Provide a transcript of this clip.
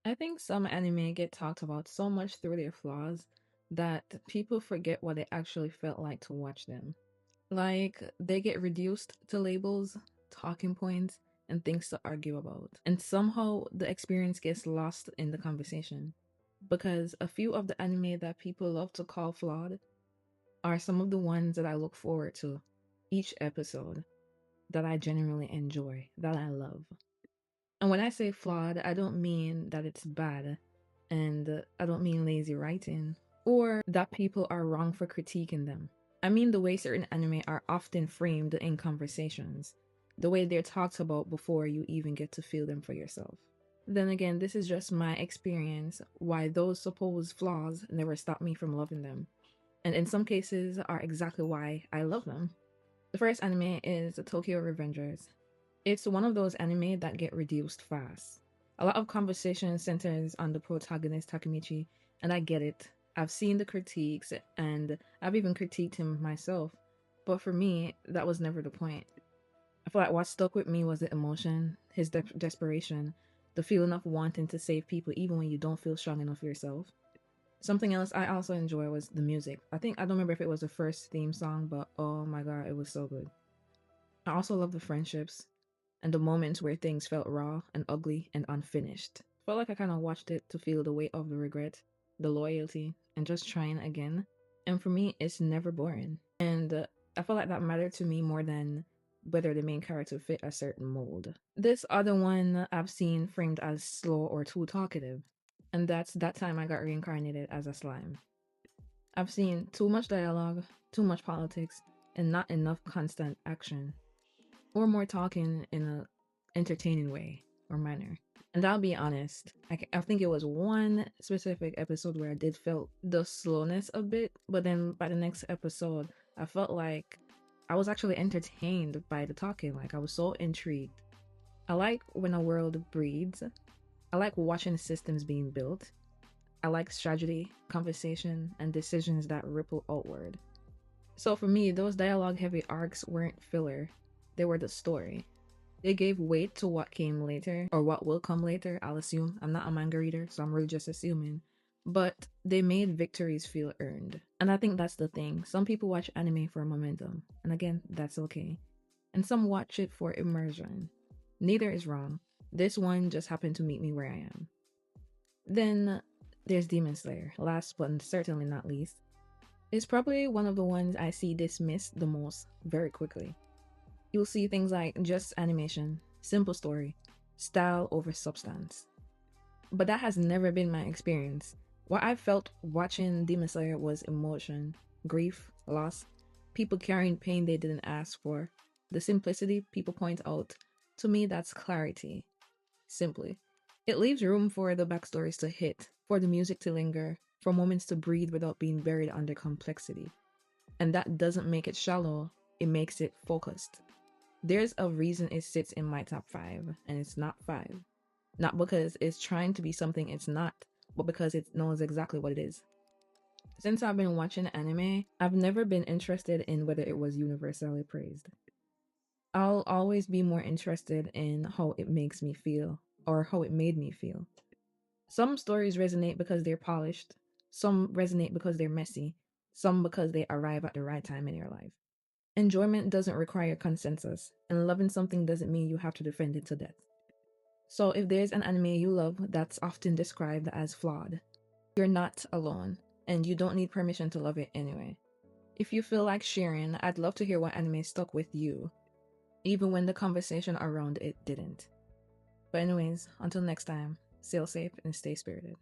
I think some anime get talked about so much through their flaws that people forget what it actually felt like to watch them. Like, they get reduced to labels, talking points, and things to argue about. And somehow the experience gets lost in the conversation. Because a few of the anime that people love to call flawed are some of the ones that I look forward to each episode, that I genuinely enjoy, that I love. And when I say flawed, I don't mean that it's bad, and I don't mean lazy writing, or that people are wrong for critiquing them. I mean the way certain anime are often framed in conversations, the way they're talked about before you even get to feel them for yourself. Then again, this is just my experience, why those supposed flaws never stop me from loving them, and in some cases are exactly why I love them. The first anime is the Tokyo Revengers. It's one of those anime that get reduced fast. A lot of conversation centers on the protagonist Takemichi, and I get it. I've seen the critiques, and I've even critiqued him myself. But for me, that was never the point. I feel like what stuck with me was the emotion, his desperation, the feeling of wanting to save people even when you don't feel strong enough yourself. Something else I also enjoy was the music. I don't remember if it was the first theme song, but oh my god, it was so good. I also love the friendships and the moments where things felt raw and ugly and unfinished. Felt like I kind of watched it to feel the weight of the regret, the loyalty, and just trying again. And for me, it's never boring. And I feel like that mattered to me more than whether the main character fit a certain mold. This other one I've seen framed as slow or too talkative, and that's that time I got reincarnated as a slime. I've seen too much dialogue, too much politics, and not enough constant action, or more talking in a entertaining way or manner. And I'll be honest, I think it was one specific episode where I did felt the slowness a bit, but then by the next episode, I felt like I was actually entertained by the talking. Like, I was so intrigued. I like when a world breeds. I like watching systems being built. I like strategy, conversation, and decisions that ripple outward. So for me, those dialogue heavy arcs weren't filler, they were the story. They gave weight to what came later, or what will come later, I'll assume. I'm not a manga reader, so I'm really just assuming. But they made victories feel earned. And I think that's the thing. Some people watch anime for momentum, and again, that's okay. And some watch it for immersion. Neither is wrong. This one just happened to meet me where I am. Then there's Demon Slayer, last but certainly not least. It's probably one of the ones I see dismissed the most very quickly. You'll see things like just animation, simple story, style over substance. But that has never been my experience. What I felt watching Demon Slayer was emotion, grief, loss, people carrying pain they didn't ask for. The simplicity people point out, to me, that's clarity. Simply. It leaves room for the backstories to hit, for the music to linger, for moments to breathe without being buried under complexity. And that doesn't make it shallow, it makes it focused. There's a reason it sits in my top 5, and it's not 5. Not because it's trying to be something it's not, but because it knows exactly what it is. Since I've been watching anime, I've never been interested in whether it was universally praised. I'll always be more interested in how it makes me feel, or how it made me feel. Some stories resonate because they're polished, some resonate because they're messy, some because they arrive at the right time in your life. Enjoyment doesn't require consensus, and loving something doesn't mean you have to defend it to death. So if there's an anime you love that's often described as flawed, you're not alone, and you don't need permission to love it anyway. If you feel like sharing, I'd love to hear what anime stuck with you, even when the conversation around it didn't. But anyways, until next time, sail safe and stay spirited.